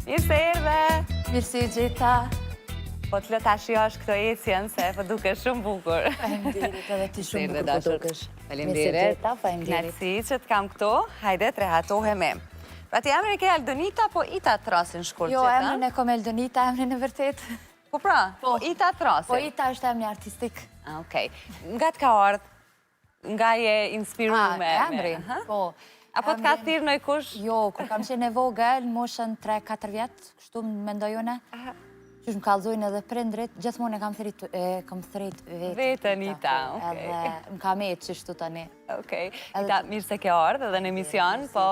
Mirë se erdhe! Mirë si gjitha. Po të lëta shiosh këto ecjen, se po duke shumë bukur. Faleminderit edhe ti shumë bukur po dukesh. Faleminderit. Mirë si gjitha, faleminderit. Knaqësi që të kam këtu, hajde të rehatohemi. Pra ti emrin e ke Aldonita, po Ita Thrasin shkurt Jo, qëta? emrin e kom Eldonita, emrin e vërtet. Po pra, po Ita Thrasin. Po Ita është emri artistik. Okej. Nga të ka ardhë, nga je inspiru me... Emrin, po. Apo të ka thirë në kush? Jo, kur kam qenë e vogël, moshën 3-4 vjetë, kështu më mendojone. Qysh më kallzojnë edhe prindrit, gjithmonë e kam thrit Vetën Ita, okej. Edhe më kam e qështu tani. Okej. Ita, mirë se ke ardhë edhe në emision, po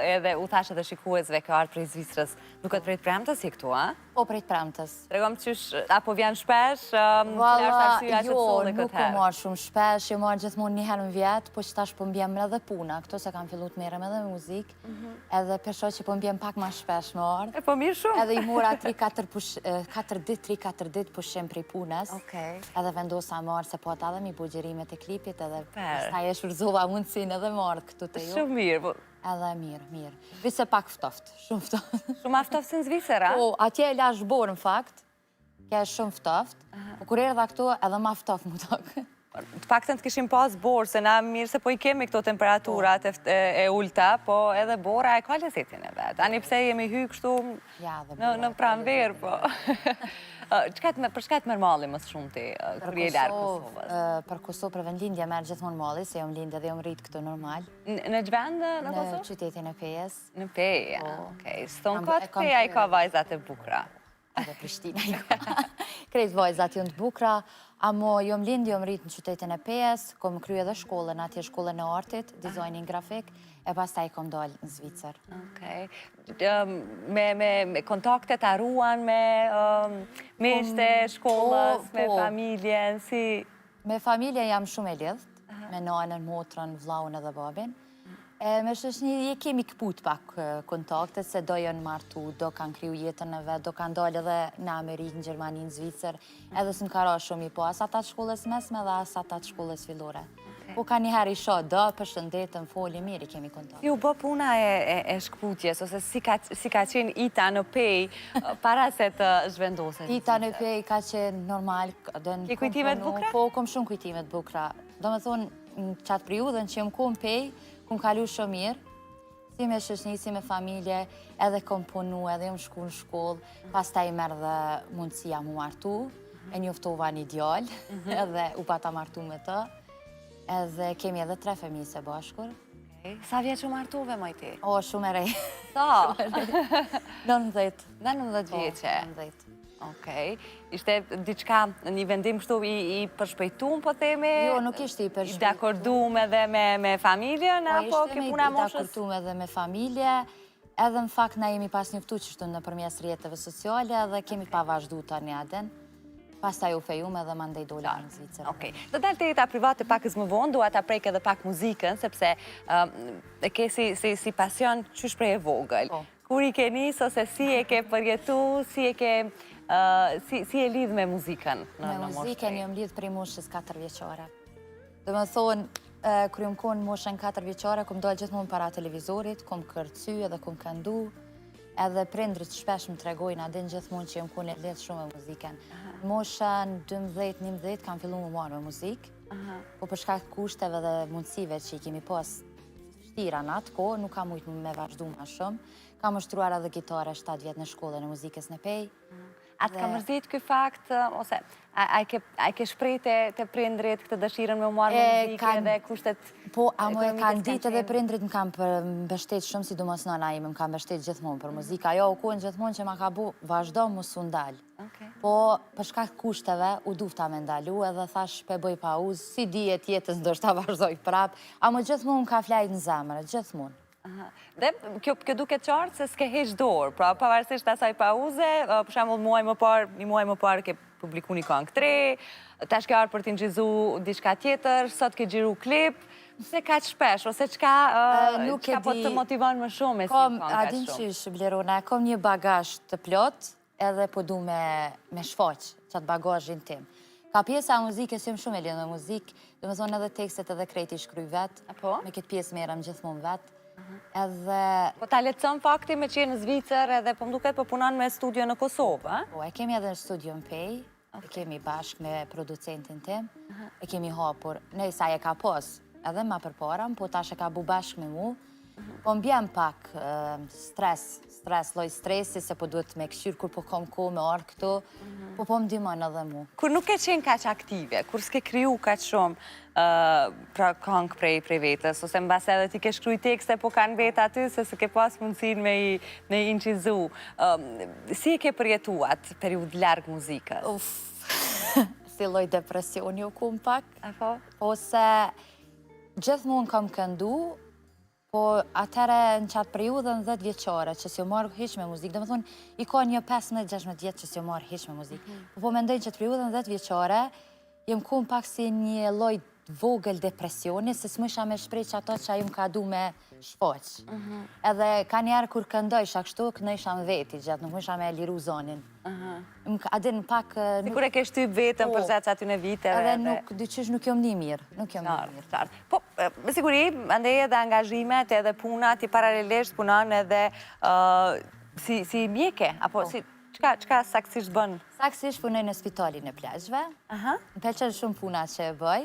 edhe u thashe dhe shikuesve ke ardhë prej Zvicrës. Nuk e të prejtë premtës i këtu, a? Po, prejtë premtës. Tregom qysh, apo vjen shpesh, cila është arsyeja që të solli këtë nuk u marrë shumë shpesh, jo marrë gjithmonë një herë në vjetë, po që tash po mbjem edhe puna, këto se kam fillu të merrem edhe me muzikë, edhe pesho që po mbjem pak ma shpesh më ardhë. E po mirë shumë. Edhe i mora 3-4 dit pushim prej punës, edhe vendosa marrë se po ata dhe mi bugjerimet e klipit, edhe pastaj e shfrytëzova mundësinë edhe marrë këtu te ju. Shumë mirë. Edhe mirë. Vise pak ftoft, shumë ftoft. Shumë aftoft në Zvicër, a? Po, atje e la zhborë në fakt, ke shumë ftoft, po kur erdha këtu edhe ma ftoft më tokë. Të paktën të kishim pas borë, se na mirë se po i kemi këto temperaturat e ulta, po edhe bora e ka lezetin e vetë. Ani pse jemi hy kështu në pranverë, po. Për shka të mërë malli mësë shumë ti, kër je larë Kosovës? Për Kosovë, për vendlindja merë gjithmonë malli, se jom lindë dhe jom rritë këtu normal. Në gjvendë në Kosovë? Në qytetin e Pejës. Në Peja, okej. Ston këtë Peja i ka vajzat e bukra. Edhe Prishtina i ka. Krejt vajzat jënë të bukra, amo jom lindë, jom rritë në qytetin e Pejës, kom kry edhe shkollën, atje shkollën e artit, dizajnin grafik, e pas ta i kom dalë në Zvicër. Okej. Me kontaktet arruan me meshte, shkollës, me familjen, si... Me familje jam shumë e lidhët, me nanën, motrën, vllaun edhe babin. Me shoqëni kemi këput pak kontaktet, se do janë martu, do kanë kriju jetën e vetë, do kanë dalë edhe në Amerikë, në Gjermani, në Zvicër, edhe s'm ka ra shumë i po, as ata të shkollës mesme dhe as ata të shkollës fillore. Po ka njëherë i sho, do, përshëndetën, folje, mirë i kemi kontakt. Ju bë puna e shkputjes, ose si ka qenë Ita në Pej, para se të zhvendoset? Ita në Pej ka qenë normal. Ke kujtimet bukra? Po, kom shumë kujtimet bukra. Do me thonë, në qatë periudhën që jëmë ku në Pej, kom kalu shumë mirë, si me shoqëni, si me familje, edhe kom punu, edhe jëmë shku në shkollë, pas ta i merë dhe mundësia mu martu, e njoftova një djallë, edhe u pata martu me të, edhe kemi edhe 3 fëmijë së bashkur. Sa vjeç u martuve, majti? O, shumë e rej. Sa? 19. 19 vjeqe? 19. Okej. Ishte diçka një vendim kështu i përshpejtum, po themi? Jo, nuk ishte i përshpejtum. I dakordum edhe me familjen, apo ke puna moshës? I dakordum edhe me familje, edhe në fakt na jemi pas njoftu qështu në përmjes rjetëve sociale, edhe kemi pa vazhdu të një aden. Pas ta ju fejum edhe ma ndej dole në Zvicër. Okej. Do dalë të jeta private pak më vonë, dua ta prejk edhe pak muzikën, sepse e ke si pasion qysh prej e vogël. Kur i ke nis, ose si e ke përjetu, si e lidh me muzikën? Me muzikën jëm lidh prej moshës 4 vjeqare. Dhe me thonë, kër jëm konë moshën 4 vjeqare, kom dojë gjithmonë para televizorit, kom kërcy edhe kom këndu, edhe prindrit shpesh më tregojnë adin gjithmonë që jëm konë e lidh shumë me muzikën. Moshën 12-11 kam fillu më marrë me muzikë, po për shkak kushteve dhe mundësive që i kemi pas shtira në atë kohë, nuk kam ujtë me vazhdu ma shumë. Kam ushtruar edhe gitare 7 vjetë në shkollën e muzikës në Pej. A të ka mërzit këj fakt, ose a i ke shprej të prindrit këtë dëshirën me marrë me muzikë edhe kushtet... Po, amo e kanë ditë edhe prindrit më kam mbështet shumë, si du mos nëna ime më kam mbështet gjithmonë për muzika. Jo, u kohën gjithmonë që ma ka bu vazhdo mu su ndalë. Po, për shkak kushteve, u dufta me ndalu edhe thash pe bëj pauzë, si dijet jetës ndoshta vazhdoj prapë. Amo gjithmonë më ka flajt në zemrë, gjithmonë. Dhe kjo duke qartë se s'ke heq dorë, pra pavarësisht asaj pauze, për shembull një muaj më parë ke publiku një këngë 3, tash ke ardhur për t'i nxizu diçka tjetër, sot ke xhiru klip, se kaq shpesh, ose çka po të motivon më shumë me si këngë kaq shumë? Adin qysh, Blerona, kom një bagazh të plot, edhe po du me shfaq qatë bagazhin tim. Ka pjesa muzikës jëmë shumë e lidhë me muzikë, dhe me thonë edhe tekstet edhe krejti shkryj vetë, me këtë pjesë merëm gjithmonë vetë. Edhe... Po ta letëson fakti me qenë në Zvicër edhe po më duket po punon me studio në Kosovë, a? Po, e kemi edhe në studio në Pej, e kemi bashkë me producentin tim, e kemi hapur, nej sa e ka pos, edhe ma përparam, po tash e ka bu bashkë me mu, po m'bjem pak loj stresi, se po duhet me këshyrë kur po kom ko me orë këtu, po m'dimon edhe mu. Kur nuk e qenë kaq aktive, kur s'ke kriju kaq shumë pra këngë prej vetës, ose mbas edhe ti ke shkruaj tekste po kanë vetë aty, se s'ke pas mundësin me i inqizu. Si e ke përjetuat periud largë muzikës? Si loj depresioni u kum pak. Apo? Ose gjithmonë kam këndu, po atëre në qatë periudën 10 vjeqare që si o marrë hiq me muzikë, dhe më thonë, i ka një 15-16 vjetë që si o marrë hiq me muzikë. Po mendojnë që të periudën 10 vjeqare, jem kum pak si një loj vogël depresioni, se s'mësha me shprej që ato që a jum ka du me shpoq. Edhe ka njerë kur këndojsha kështu, këndojsha në veti gjatë, nuk mësha me liru zonin. Adin pak... Sikur e ke shtyp vetën për gjatë aty në vite. Edhe nuk, dyqysh nuk jom një mirë, nuk jom një mirë. Po, me siguri, andej edhe angazhimet edhe punat i paralelisht punon edhe si mjeke, apo si... Qka saksisht bënë? Saksisht punoj në spitalin e plazhve. Më pëlqen shumë puna që e bëj.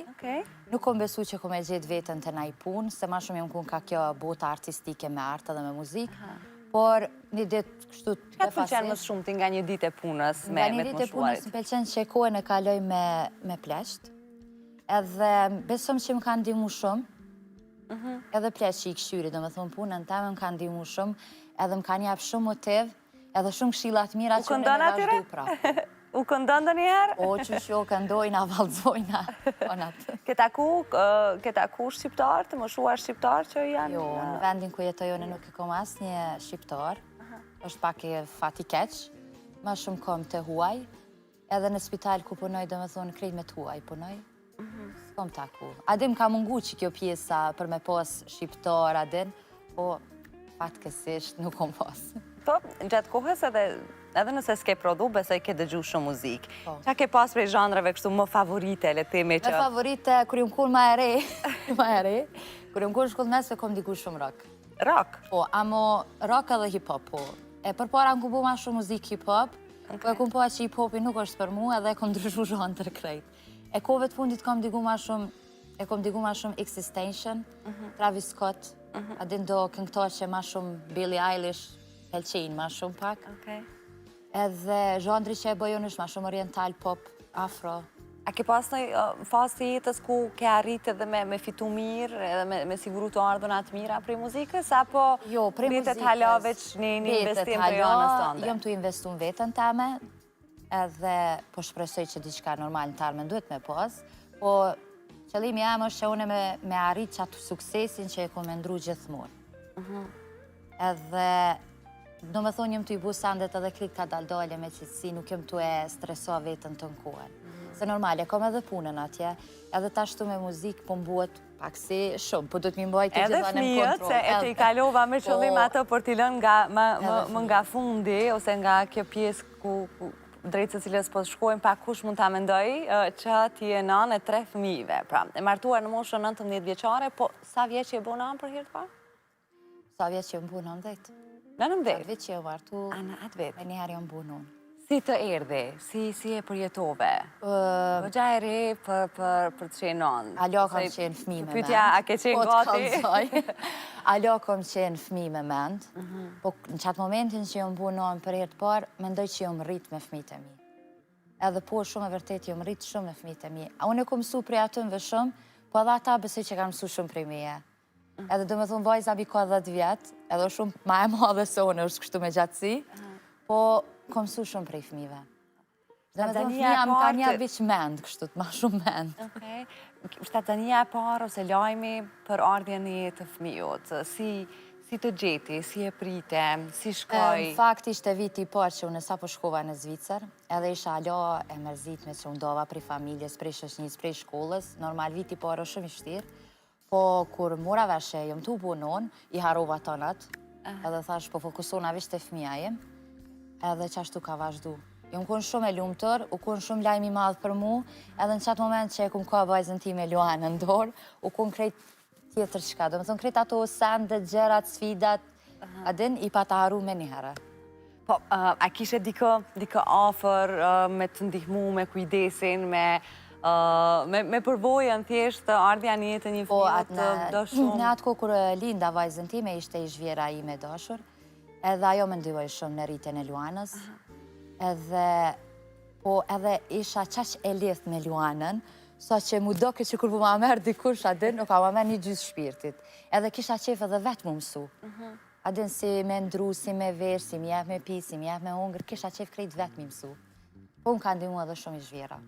Nuk kom besu që kom e gjetë vetën të naj punë, se ma shumë jam kun ka kjo bota artistike me artë dhe me muzikë. Por një ditë kështu të Qka të pëlqen më shumë ti nga një ditë e punës me të moshuarit? Nga një ditë e punës më pëlqen që e kohën e kaloj me plesht. Edhe besom që më kanë ndihmu shumë. Edhe plesht që i këshyri, dhe me thonë punën teme më kanë ndihmu shumë. Edhe më kanë japë shumë motiv. Edhe shumë këshillat mira që unë me vazhdu pra. U këndon dhe njëherë? O, që shjo këndojna, valdzojna. Ke taku shqiptar, të moshuar shqiptar që janë? Jo, në vendin ku jetojone nuk e kom asë një shqiptar. është pak e fati keq. Ma shumë kom të huaj. Edhe në spital ku punoj, dhe me thonë, krejt me të huaj punoj. S'kom taku. Adin ka mungu që kjo pjesa për me pos shqiptar, adin, po fatkesisht nuk kom pos. Po, në gjatë kohës edhe nëse s'ke produ, besoj ke dëgju shumë muzikë. Qa ke pas prej zhandrave kështu më favorite, le teme që... Me favorite, kër jëm kur ma e re, kër jëm kur shkull mesve, kom diku shumë rock. Rock? Po, amo rock edhe hip-hop, po. E për para në ku bu ma shumë muzik hip-hop, po e kum po që hip-hopi nuk është për mu, edhe e kom ndryshu zhandër krejt. E kove të fundit kom diku ma shumë Existention, Travis Scott, adin do këngëtar që ma shumë Billie Eilish, Pelqin, ma shumë pak. Edhe zhandri që e bëjon është ma shumë oriental, pop, afro. A ke pas në fasë të jetës ku ke arrit edhe me fitu mirë, edhe me siguru të ardhunat mira prej muzikës, apo vetet halave që një investim për janës tënde? Jom të investu në vetën teme, edhe po shpresoj që diçka normal në tarmen duhet me pas, po qëllimi jam është që une me arrit që atë suksesin që e ku me ndru gjithmonë. Edhe do me thonë jëm të i bu sandet edhe klik të daldole me qëtësi, nuk jëm të e stresoa vetën të nkuhen. Se normal, e kom edhe punën atje, edhe ta shtu me muzikë, po mbuhet pak si shumë, po du të mi mbojt të gjitha në kontrol. Edhe fëmijët, se e të i kalova me qëllim ato për t'i lënë më nga fundi, ose nga kjo pjesë ku drejtë se cilës po shkojmë pa kush mund t'a mendoj, që ti e nën e 3 fëmijëve. Pra, e martuar në moshën 19 vjeqare, po sa vjeç që e bo nën për hirtë pa? Sa vjeç që e bu 19. Në 19? Atë vjeç që e martu, e njëherë jam bu nën. Si të erdhe? Si e përjetove? Më gja e re për të qenë nën? Alo kam qenë fëmi me mend. Pytja, a ke qenë gati? Alo kam qenë fëmi me mend. Po në qatë momentin që jom bu nën për herë të parë, mendoj që jom rrit me fëmijët e mi. Edhe po shumë e vërtet jom rrit shumë me fëmijët e mi. A unë e ku mësu prej atëmve shumë, po edhe ata besoj që kanë mësu shumë prej meje. Edhe do me thonë vajza bi ka 10 vjetë, edhe shumë ma e madhe se unë është kështu me gjatësi, po kom mësu shumë prej fëmive. Dhe me thonë fëmija më ka një vich mend, kështu të ma shumë mend. Shtatënia e parë ose lajmi për ardhjen e të fëmijot, si të gjeti, si e prite, si shkoj? Në fakt ishte viti i parë që unë sa po shkova në Zvicër, edhe isha alo e mërzitme që unë dova prej familjes, prej shoqënisë, prej shkollës, normal viti i parë është shumë i shtirë. Po, kur mora veshe, jom të u bunon, i harova tonat, edhe thash, po fokusona visht e fëmija jem, edhe qashtu ka vazhdu. Jom kun shumë e lumëtër, u kun shumë lajmi madhë për mu, edhe në qatë moment që e kum ka vajzën ti me Luanë në ndorë, u kun krejt tjetër qka. Do më thonë, kretë ato sendet, gjerat, sfidat, adin i pa të haru me njëherë. Po, a kishe dikë afer me të ndihmu, me kujdesin, me përvojën thjesht ardhja një jetë një fëmijë të dëshuar? Në atë kohë kur linda vajzën time, ishte i zhvjera i me dashur, edhe ajo më ndihoj shumë në rritjen e Luanës, edhe isha qaq e lidh me Luanën, sa që mu doke që kur ma merë dikush, adin, nuk ka ma merë një gjysë shpirtit. Edhe kisha qef edhe vetë mu mësu. Adin si me ndru, si me vesh, si mi jep me pi, si mi jep me hongër, kisha qef krejt vetë mi mësu. Po më ka ndimu edhe shumë i zhvjera.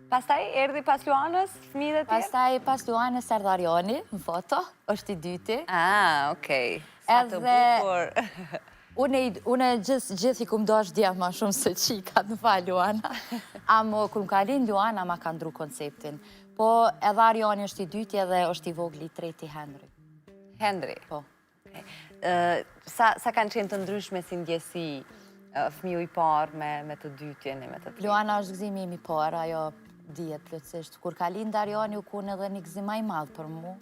Pastaj erdi pas Luanës, fëmijët e tjerë? Pastaj pas Luanës erdhi Arjani, në foto, është i dyti. Okej. Sa të bukur. Une gjithë i kum dosh djemë ma shumë se qikat në fa Luana. Amo, kër më kalin Luana, ma ka ndru konceptin. Po, edhe Arjani është i dyti edhe është i vogli i treti Henry. Henry? Po. Sa kanë qenë të ndryshme si ndjesi fëmiu i parë me të dytjen e me të tretin? Luana është gëzimi i parë, ajo dihet plotësisht. Kur kalin Arjani u kun edhe një gëzim ma i madhë për mu.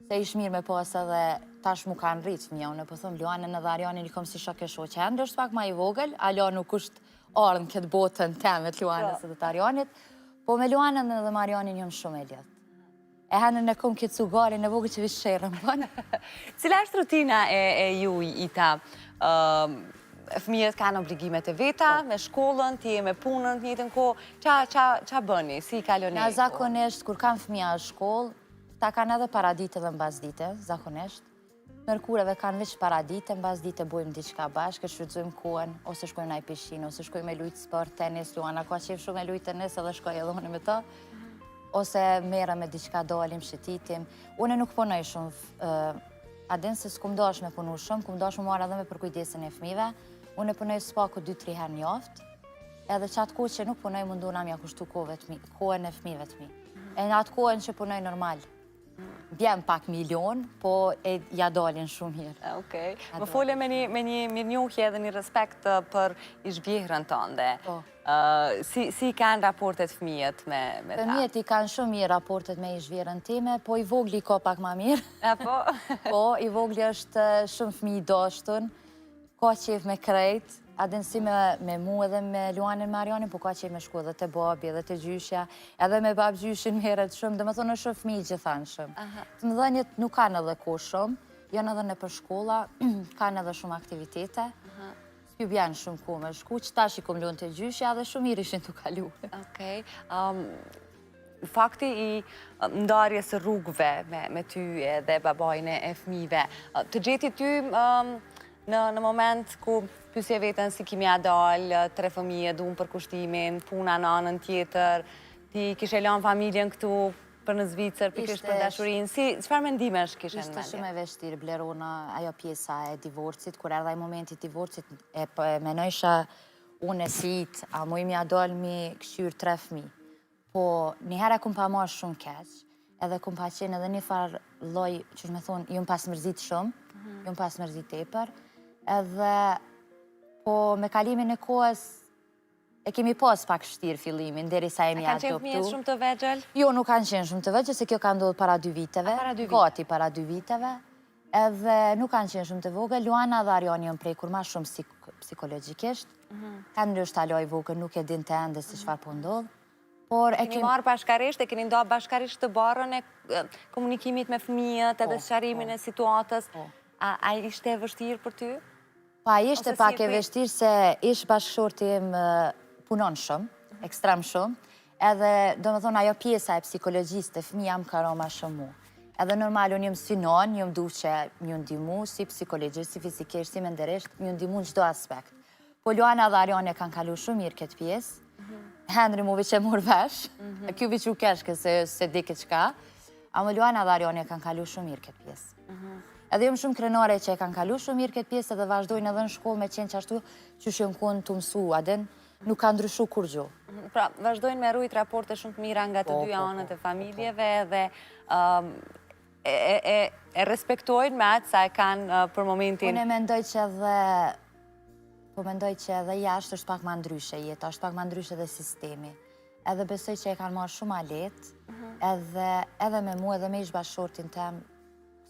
Se ish mirë me pas edhe tash mu kanë rritë mja, unë po thëmë Luanën edhe Arjanin i kom si shoke shoqe. Henry është pak ma i vogël, Alo nuk është ardhën këtë botën temet Luanës edhe të Arjanit, po me Luanën edhe me Arjanin jëmë shumë e lidhë. E Henryn e kom këtë sugarin e vogël që vishë shërën bënë. Cila është rutina e ju i ta? Fëmijët kanë obligimet e veta, me shkollën, ti e me punën, të njëjtën kohë. Qa bëni? Si kaloni? Na zakonisht, kur kanë fëmija në shkollë, ta kanë edhe paradite dhe mbasdite, zakonisht. Mërkureve kanë veç paradite, mbasdite bojmë diçka bashkë, shfrytëzojmë kohën, ose shkojmë në pishinë, ose shkojmë me lujtë sport, tenis, Luana ka qef shumë me lujtë tenis, edhe shkoj edhe unë me ta. Ose mera me diçka dalim, shëtitim. Une nuk punoj shumë, adin se s'kum dash me punu shumë, kum dash me marrë edhe me përkujdesin e fëmive. Une punoj s'paku 2-3 herë njoftë, edhe qatë kohë që nuk punoj munduna mja kushtu kohën e fëmive të mi. E në atë kohën që punoj normal. Bjem pak milion, po ja dalin shumë mirë. Okej. Më fole me një mirënjohje edhe një respekt për i zhvjehrën tënde. Si kanë raportet fëmijët me ta? Fëmijët i kanë shumë mirë raportet me i zhvjehrën time, po i vogli ka pak ma mirë. Po, i vogli është shumë fëmijë i dashtun, ka qef me krejt, adin si me mu edhe me Luanën me Arjanin, po ka qef me shku edhe të babi, edhe të gjyshja, edhe me babë gjyshin meret shumë, dhe më thonë është shumë fëmijë gjithanshëm. Të më dhenjët nuk kanë edhe ko shumë, janë edhe në për shkolla, kanë edhe shumë aktivitete, s'ju bjanë shumë ku me shku, që tash i kom lunë të gjyshja dhe shumë mirë ishin të kalu. Okej. Fakti i ndarjes rrugëve me ty dhe babajnë e fëmijëve, të gjeti ty në moment ku pysje vetën si kimi adal, 3 fëmijë dunë për kushtimin, puna në anën tjetër, ti kishe lanë familjen këtu për në Zvicër, pikërisht për dashurin, çfarë mendimesh kishe në mendje? Ishte shumë e vështirë, Blerona, ajo pjesa e divorcit, kur erdha i momenti divorcit, e menojsha unë e sit, a mu imi adal mi këshyr 3 fëmijë. Po, njëherë kum pa marrë shumë keq, edhe kum pa qenë edhe një farë loj, që shme thonë, ju më pas mërzit shumë, ju më pas mërzit tepër, edhe po me kalimin e kohës e kemi pas pak shtirë fillimin, deri sa jemi adoptu. A kanë qenë fëmijët shumë të vegjël? Jo, nuk kanë qenë shumë të vegjël, se kjo ka ndodhur para 2 viteve. Gati para 2 viteve. Edhe nuk kanë qenë shumë të vogël. Luana dhe Arjani janë prekur ma shumë psikologjikisht. Henry është alo i vogël, nuk e din të ende si çfarë po ndodh. Keni marrë bashkarisht, e keni nda bashkarisht të barën e komunikimit me fëmijët edhe sqarimin e situatës. A ishte e vështirë për ty? Pa, ishte pak e vështirë se ish bashkëshorti im punon shumë, ekstrem shumë, edhe do më thonë ajo pjesa e psikologjisë të fëmija më ka roma shumë mu. Edhe normal, unë jëmë synon, jëmë du që një ndimu, si psikologjisht, si fizikisht, si menderisht, një ndimu në gjdo aspekt. Po Luana dhe Arjani kanë kalu shumë mirë këtë pjesë, Henry mu veç e mur vesh, kjo veç u keshke se di këtë qka, a më Luana dhe Arjani kanë kalu shumë mirë këtë pjesë. Edhe jëmë shumë krenare që e kanë kalu shumë mirë këtë pjesë edhe vazhdojnë edhe në shkollë me qenë qashtu që shënë konë të mësu, adin nuk kanë ndryshu kur gjo. Pra, vazhdojnë me rujt raporte shumë të mira nga të dy anët e familjeve dhe e respektojnë me atë sa e kanë për momentin. Unë mendoj që edhe jashtë është pak ma ndryshe jetë, është pak ma ndryshe dhe sistemi. edhe besoj që e kanë marrë shumë a letë, edhe me mu, edhe me ish bashkëshortin tem,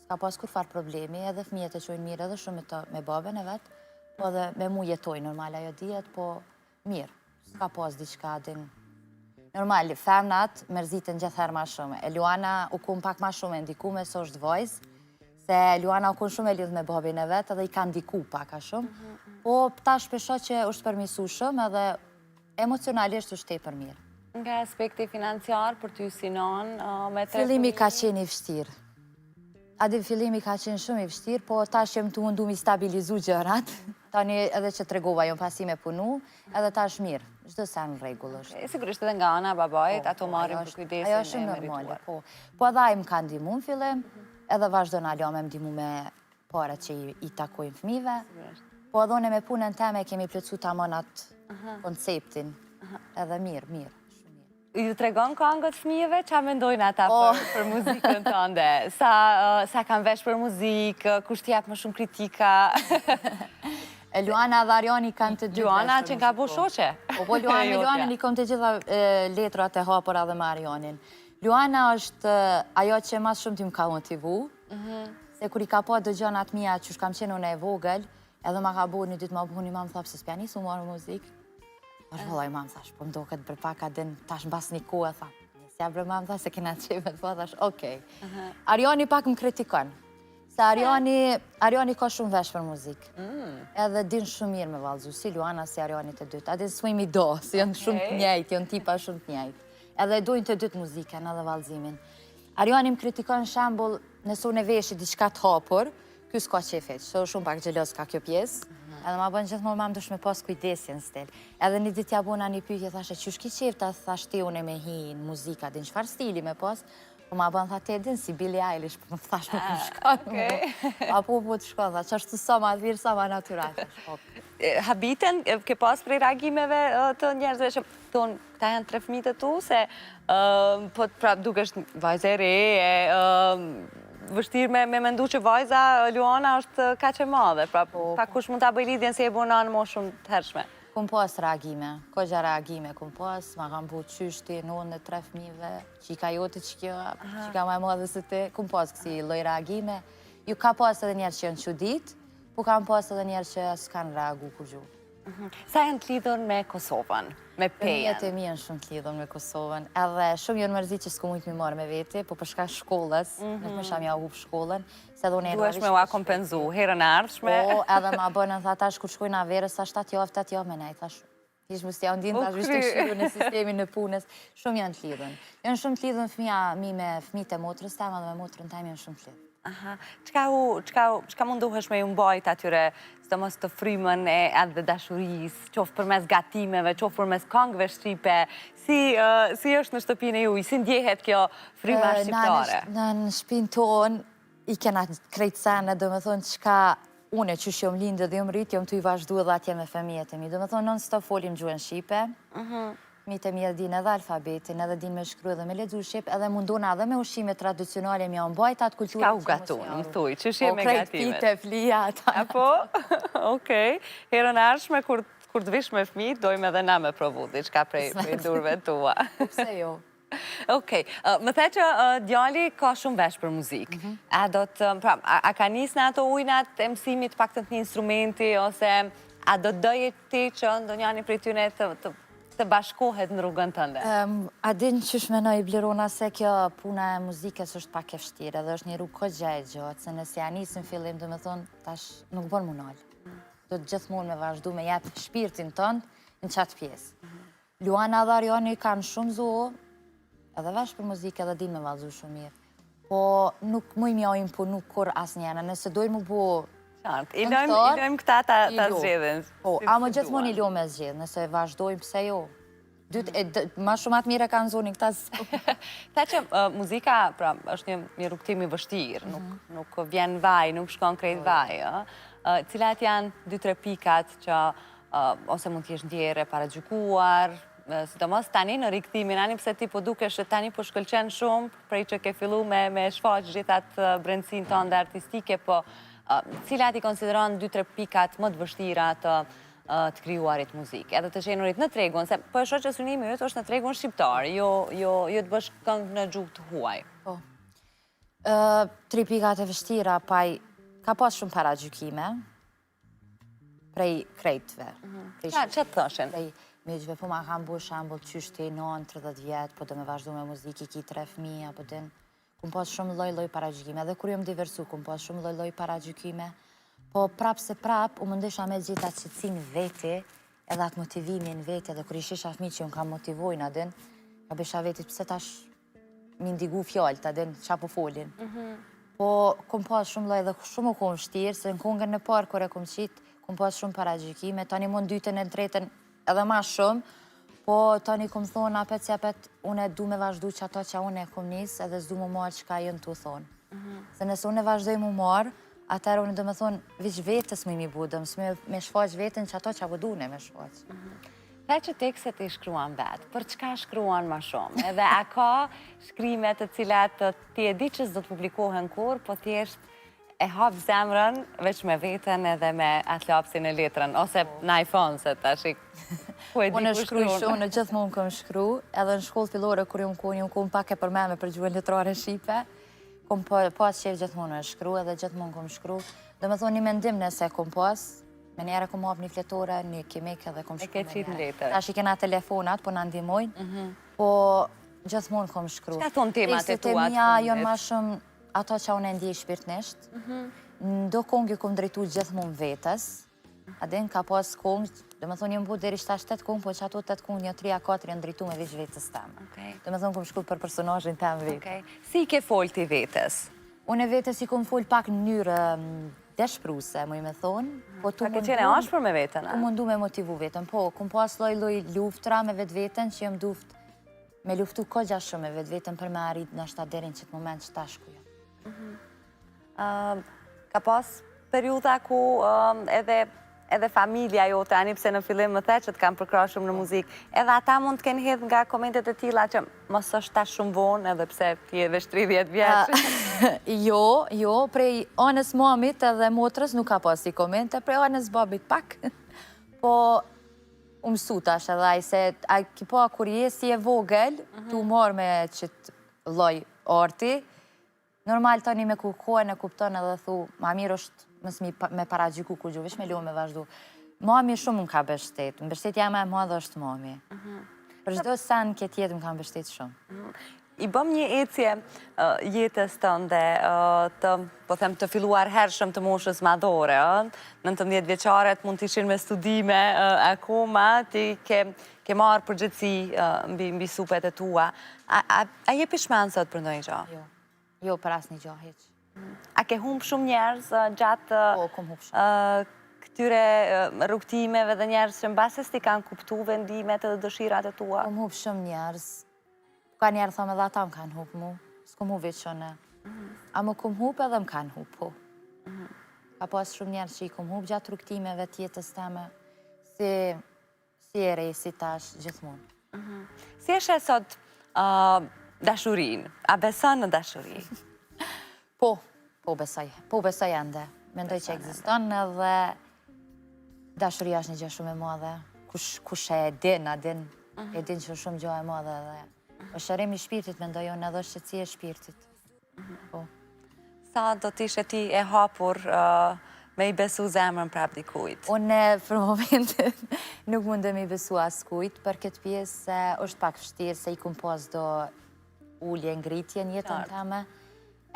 s'ka pas kur farë problemi, edhe fëmijët e qojnë mirë, edhe shumë me babën e vetë, po edhe me mu jetojnë normal, ajo dijet, po mirë, s'ka pas diçka din. Normal, femnat mërzitën gjithherë ma shumë. E Luana u kun pak ma shumë e ndikume, së është vojzë, se Luana u kun shumë e lidhë me babin e vetë, edhe i ka ndiku pak a shumë, po ta shpesho që është përmisu shumë, edhe emocionalisht është tepër mirë. Nga aspekti financiar për ty sinon me të... Fillimi ka qenë i vështirë. Adi fillimi ka qenë shumë i vështirë, po tash që më të mundu mi stabilizu gjërat, tani edhe që tregova jo pasi me punu, edhe tash mirë, çdo sa në rregull është. Sigurisht edhe nga ana babait, ato marrin për kujdesin e merituar. Ajo është shumë normale, po. Po edhe ai më ka ndihmu në fillim, edhe vazhdon alo me ndihmu me parat që i takojnë fëmijëve. Po edhe unë me punën time kemi plotësuar tamam atë konceptin. Edhe mirë. Ju tregon këngët fëmijëve, qa mendojnë ata për muzikën tënde? Sa kanë vesh për muzikë, kush t'jap më shumë kritika? Luana dhe Ariani kanë të dy. Luana që nga bo shoqe? Po Luana me Luanën i kom të gjitha letrat e hapura dhe me Arianin. Luana është ajo që mas shumë t'ju më ka motivu, se kur i ka po dë gjonat mija që shkam qenë unë e vogël, edhe ma ka bo një ditë ma bu një mamë thapë se s'pja nisu marë muzikë. Është vëllaj, mamë, thash, po mdo këtë bërë pak adin, tash në bas një kohë, tha. Nësja bërë, mamë, thash, se kena qeve, po, thash, okej. Ariani pak më kritikon. Se Ariani ka shumë vesh për muzikë. Edhe din shumë mirë me valzu, si Luana, si Ariani të dytë. Adin s'mojmë i do, si janë shumë të njejtë, janë tipa shumë të njejtë. Edhe dojnë të dytë muzikën edhe valzimin. Ariani më kritikon shambull, nëse unë e veshë diçka të hapur, kjo s'ka qefet, që shumë pak gjelos ka kjo pjesë. Edhe ma bënë gjithmonë mamë dush me pas kujdesin stil. Edhe një ditë ja bona një pyetje, thashe, që shki qefta, thash te une me hi në muzika, din qëfar stili me pas, po ma bënë, tha te din si Billie Eilish, po më thash nuk më shkon. Apo po të shkon, tha, që është të sa ma dhirë, sa ma natural. Habiten, ke pas prej reagimeve të njerëzve që tonë, këta janë 3 fëmijë të tu, se po pra duke është vajzë e re, vështirë me mendu që vajza Luana është ka që madhe, pra kush mund t'a bëj lidhjen se e bona në mo shumë të hershme. Kum pas reagime, kogja reagime kum pas, ma kam bu qyshti, në 3 fëmijëve, që i ka jote që kjo, që ka maj madhe se ti, kum pas kësi loj reagime. Ju ka pas edhe njerë që janë qudit, po kam pas edhe njerë që s'kanë reagu kur gju. Sa janë të lidhur me Kosovën, me Pejen? Fëmijët e mi janë shumë të lidhur me Kosovën, edhe shumë janë mërzi që s'ku mujtë mi marrë me veti, po përshka shkollës, nuk më sham ja u shkollën, se do në duhesh me ua kompenzu, herën ardhshme. Po, edhe ma bënën, tha, tash kur shkojnë a verës, sa 7 javë me nej, thash, ish mështë ja ndinë, tash vishtë të shiru në sistemin në punës, shumë janë të lidhën. Janë shumë të lidhën fëmija mi me fëmijët e motrës tem, edhe me motrën tem janë shumë të lidhën. Qka munduhesh me ju mbajt atyre, së të mos të frymën e edhe dashuris, qofë për mes gatimeve, qofë për mes këngëve shqipe, si është në shtëpinë e juj, si ndjehet kjo fryma shqiptare? Në shtëpinë tonë, i kena krejtë sene, dhe me thonë qka une që shjom lindë dhe jom rritë, jom të i vazhdu edhe atje me fëmijet e mi. Dhe me thonë, non s'ta folim gjuhën shqipe, fëmijët e mi edhe din edhe alfabetin, edhe din me shkru edhe me lexu shqip, edhe mundona edhe me ushqime tradicionale mi janë bajt atë kulturë. Ka u gatun, më thuj, që shje me gatimet? Po, krejt pite, flija, ata. Apo? Okej. Herën arshme, kur të vish me fëmijët, dojmë edhe na me provu, diçka prej durve tua. Pse jo? Okej, më the që djali ka shumë vesh për muzikë. A ka nis në ato ujnat e mësimit pak të një instrumenti, ose a do të doje ti që ndonjani prej tyne të bashkohet në rrugën tënde? A din që shmenoj Blerona se kjo puna e muzikës është pak e vështirë, edhe është një rrugë këtë gjë e gjatë, se nëse ja nisë në fillim, dhe me thonë, tash nuk bën më nalë. Do të gjithmonë me vazhdu me jetë shpirtin tënë në qatë pjesë. Luana dhe Ariani kanë shumë zohë, edhe vesh për muzikë edhe din me valzu shumë mirë. Po nuk mëj mja imponu kur asë njëna, nëse dojnë mu bo... I lojmë këta ta zgjedhin. Po, a më gjithmonë i lo me zgjedh, nëse vazhdojmë pse jo. Ma shumë atë mire kanë zonin këta zgjedh. Ta që muzika është një rrugtim i vështirë, nuk vjen vaj, nuk shkon krejt vaj. Cilat janë 2-3 pikat që ose mund t'jesh ndjere para gjykuar, sidomos tani në rikthimin, ani pse ti po dukesh që tani po shkëlqen shumë, prej që ke fillu me shfaq gjithat brendësin tënde artistike, po cilat i konsideron 2-3 pikat më të vështira të të krijuarit muzikë, edhe të qenurit në tregun, se po e shoh që synimi yt është në tregun shqiptar, jo të bësh këngë në gjuhë të huaj. Po. 3 pikat e vështira, ka pas shumë paragjykime prej krejtve. Që të thoshin? Prej miqve, po ma kam bu shambull qysh ti 9-30 vjetë, po do me vazhdu me muziki, ki 3 fëmija, po din, kum pas shumë loj paragjykime, edhe kur jom diversu, kum pas shumë loj paragjykime, po prap se prap, u mëndesha me gjitha qëtësin veti, edhe atë motivimin veti, edhe kur ishisha fëmi që unë kam motivojnë, adin, ka besha vetit, pse tash mi ndigu fjallë, adin, qa po folin. Po, kum pas shumë loj dhe shumë u kom shtirë, se në kongën në parë, kër e kom qitë, kum pas shumë paragjykime, tani mund dytën e në tretën edhe ma shumë, po tani kom thonë apet si apet, unë e du me vazhdu që ato që unë e kom njësë, edhe s'du mu marë që ka jënë të thonë. Se nëse unë e vazhdoj mu marë, atërë unë do me thonë, vish vetës mu imi budëm, s'me me shfaq vetën që ato që abudune me shfaq. Pra që tekstet i shkruan vetë, për çka shkruan ma shumë? Edhe a ka shkrimet të cilat ti e di që s'do të publikohen kur, po thjesht e hap zemrën veç me vetën edhe me atë lapsin e letrën, ose në iPhone, se tash ku e di Unë ku shkruj shkruan. shumë, në gjithmonë këm shkru, edhe në shkollë fillore, kër jom kom pak e përmeme për gjuhën letrare shqipe, kom pas qef gjithmonë e shkru, edhe gjithmonë kom shkru. Do me thonë një mendim nëse kom pas, me njerë kom hap një fletore, një kimik edhe kom shkru E ke qitë në letër. Tash i kena telefonat, po në ndimojnë, po gjithmonë kom shkru. Çka thonë temat e Tekstet tua të mia fundit? janë ma shumë ato që unë e ndjej shpirtnisht. Do kongë kom drejtu gjithmonë vetës. Adin ka pas kongë, do me thonë jëmë bu deri 7 kongë, po që ato 8 kongë, një 3-4 janë drejtu me vish vetës temë. Do me thonë kom shku për personazhin temë vetë. Si ke folë ti vetës? Unë e vetës i kom folë pak në njërë deshpruse, mu i me thonë. A ke qene ashpër me vetën? Ku mundu me motivu vetën, po, kom pas loj luftra me vetë vetën, që jëmë duft me luftu kogja shumë me vetë vetën për me arrit në shtadërin që të moment që tashku jo. Ka pas periuda ku edhe familja jote, ani pse në fillim më the që të kam përkra shumë në muzikë, edhe ata mund të kenë hedhë nga komentet e tilla që mos është tash shumë vonë, edhe pse ti je veç 30 vjeç. Jo, prej anës mamit edhe motrës nuk ka pas si komente, prej anës babit pak. Po, u mësu tash edhe aj se, a ki pa kur je si e vogël, tu marrë me qëtë loj arti, normal tani me kukohen e kupton edhe thu, ma mirë është mësë me paragjyku kur gjuvish me lo me vazhdu. Mami shumë më ka bështet, më bështetja me madhe është mami. Për çdo sen këtë jetë më ka bështet shumë. I bëm një ecje jetës tënde po them të filluar hershëm të moshës madhore. 19 vjeçaret mund të ishin me studime akoma, ti ke marrë përgjithësi mbi supet e tua. A je pishman sot për ndonjë gjë? Jo, për asë një gjë, heq. A ke humb shumë njerëz gjatë Po, kom humb shumë. këtyre rrugtimeve dhe njerëz që mbases ti kanë kuptu vendimet edhe dëshirat e tua? Kom humb shumë njerëz. Ka njerë thome dhe ata më kanë humb mu. S'kom humb veç shone. A më kom humb edhe më kanë humb, po. Ka pas shumë njerëz që i kom humb gjatë rrugtimeve tjetës teme. Si e rej, si tash, gjithmonë. Si e sheh sot dashurin? A beson në dashuri? Po besoj. Po besoj ende. Mendoj që ekziston edhe dashuria është një gjë shumë e madhe. Kush e din, e din që është shumë gjë e madhe dhe është shërim i shpirtit, mendoj unë, edhe është qetësia e shpirtit. Po. Sa do t'ishe ti e hapur me i besu zemrën prap dikujt? Unë për momentin nuk mundem i besu askujt, për këtë pjesë se është pak vështirë, se i kum pas do ullje ngritje në jetën teme,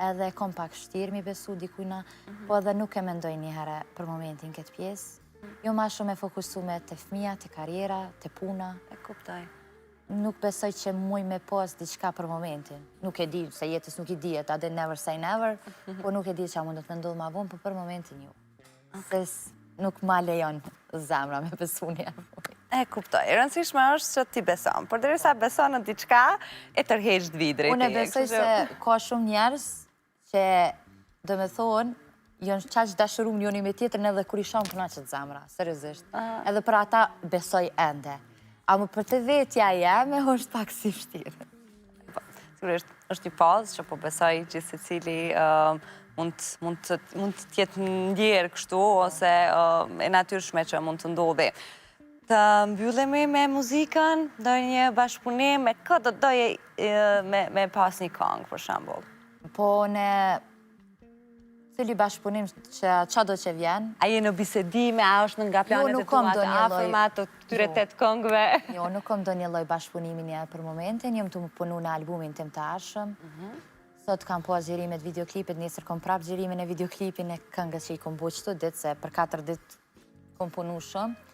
edhe kom pak vështirë mi besu dikujna, po edhe nuk e mendoj një herë për momentin këtë pjesë. Jo ma shumë e fokusume të fëmija, të karjera, të puna. E kuptoj. Nuk besoj që muj me pas diçka për momentin. Nuk e di, se jetës nuk i dijet, a din never say never, po nuk e di që a mundet me ndodhë ma vonë, po për momentin jo. Se nuk ma lejon zemra me besu një. E kuptoj. Rëndësishme është që ti beson, por derisa beson në diçka, e tërheq vidri. Unë e besoj se ka shumë njerës që, do me thonë, janë qaq dashurum njëni me tjetërën edhe kur i shonë përna qëtë zemra, seriozisht. Edhe për ata besoj ende. A më për të vetja jeme, është pak si vështirë. Sigurisht, është një pazë që po besoj gjithë se cili mund të jetë ndjerë kështu, ose e natyrshme që mund të ndodhi. Të mbyllemi me muzikën, ndonjë bashkëpunim, me këtë doje me pas një këngë, për shembull. Po në cili bashkëpunim që qa do që vjen? A je në bisedime, a është nga planet e tua të afërma të këtyre 8 këngëve? Jo, nuk kom do një lloj bashkëpunimi një për momentin, jam të më punu në albumin tim të arshëm. Sot kam po xhirimet videoklipit, nesër kom prap xhirimin e videoklipin e këngës që i kom bo qëto ditë, se për 4 ditë kom punu shumë.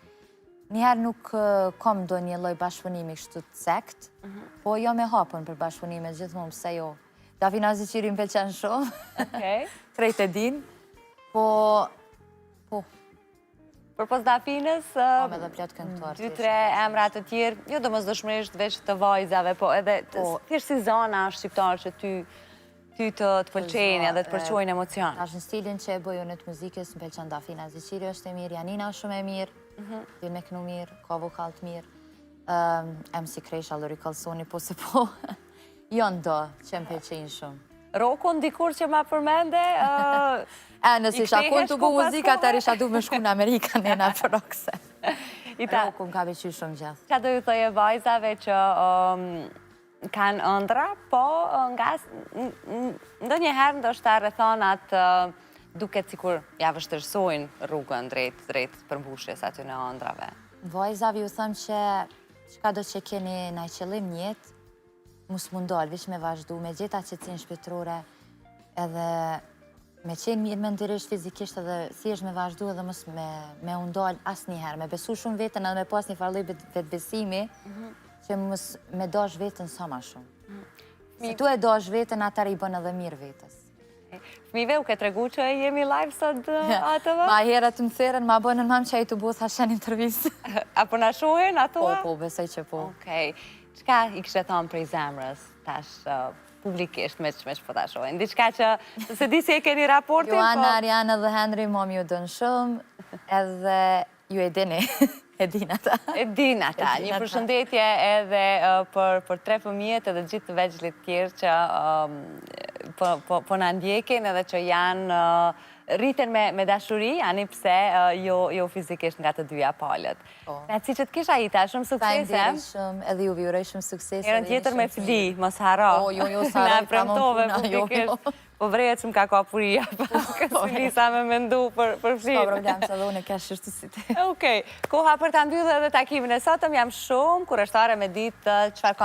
Njëherë nuk kom do një lloj bashkëpunimi kështu të sekt, po jo me hapën për bashkëpunime gjithmonë, pse jo. Dafina Ziqiri më pëlqen shumë. Okej. Krejt e din. Po. Për pos Dafinës, Kam edhe plot këngëtar. 2-3 emra të tjerë, jo domosdoshmërisht veç të vajzave, po edhe thjesht si zona shqiptare që ty të pëlqejnë edhe të përqojnë emocion. Tash në stilin që e bëj unë të muzikës, më pëlqen Dafina Ziqiri është e mirë, Janina është shumë e mirë, dhe me kënu mirë, ka vokal të mirë. MC Kresha, Lori Kalsoni, po se po. Jo ndo që më pëlqejnë shumë. Roko ndikur që ma përmende? Nësi isha kun të bu muzika, atër isha du me shku në Amerika në në për rokse. Roko më ka beqy shumë gjithë. Qa do ju thëje vajzave që kanë ëndra, po nga ndonjëherë ndoshta rrethonat duket sikur ja vështërsojnë rrugën drejt përmbushjes aty në ëndrave. Vajzave ju thëmë që çka do që keni në qëllim njetë, mus mundal, vish me vazhdu, me gjeta qetësinë shpirtërore, edhe me qenë mirë mendirisht, fizikisht, edhe thjesht me vazhdu edhe mos me undal asë njëherë, me besu shumë vetën edhe me pas një farloj vetë besimi, që mos me dash vetën sa ma shumë. Se tu e dash vetën, atër i bën edhe mirë vetës. Fëmive u ke tregu që jemi live sot atëve? Ma herët më theren, ma bënën mamë që a i të bu thashen intervjistë. Apo na shohin atua? Po, besoj që po. Okej. Qka i kështë thonë prej zemrës, tash publikisht me që po ta shohin? Diçka që, se di si e keni raportin, po... Joana, Ariana dhe Henry, mom ju dënë shumë, edhe ju e dini, e din ata. E din ata, një përshëndetje edhe për 3 fëmijët edhe gjithë të veçlit tjerë që po në ndjekin edhe që janë rriten me dashuri, ani pse jo fizikisht nga të dyja palët. Me si që të kisha ita, shumë suksese. Faleminderit shumë, edhe ju vjuroj shumë suksese. Herën tjetër me fli, mos haro. Jo, saroj, premtove publikisht. Po vrejet shumë ka kapuria, kësë fli sa me mendu për fli. Ska problem, se dhe unë e ka shështësit. Okej, koha për të mbyllë edhe takimin e sotëm, jam shumë kureshtare me ditë çfarë